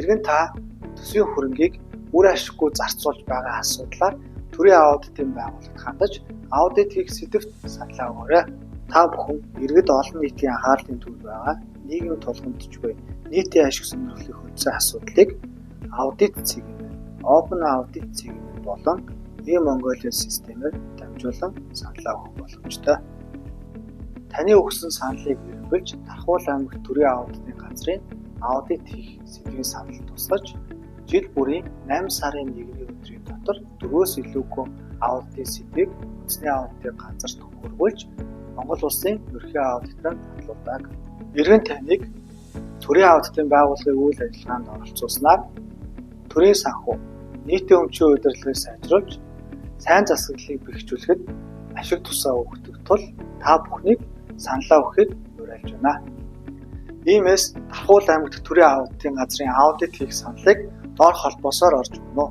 Иргэн та төсвийн хөрөнгийг үр ашиггүй зарцуулж байгаа асуудлаар төрийн аудитын байгууллагад хандаж аудит хийх сэдвт саналаа өгөөрэй. Та бүхэн иргэд олон нийтийн анхаарлын төвд байгаа нийгмийн тулгамдч буй нийтийн ашиг сонирхлын хөдөлсөн асуудлыг аудит цэгийн, Open Audit цэгийн болон e-Mongolia системээр дамжуулан саналаа өгөх боломжтой. Таны өгсөн саналыг эргүүлж Тархуул аймагт төрийн аудитын газрын аудит хийх сэдвийн санал тусгаж жил бүрийн 8 сарын 1-ний өдрийн дотор 4-өөс илүүгүй аудитын сэдвийг үндэсний аудитын газарт хөрвүүлж Монгол Улсын ерөнхий аудиторанд батлуулдаг. Иргэн таныг төрийн аудитын байгууллагын үйл ажиллагаанд оролцуулснаар төрийн санхүү, нийтийн өмчийн удирдлагыг сайжруулж, сайн засаглалыг бэхжүүлэхэд ашиг тусаа өгдөг тул та бүхнийг саналаа өгөхөд уриалж байна. Иймээс Тархуул аймагт төрийн аудитын газрын аудит хийх саналыг доор холбоосоор орж өгнө.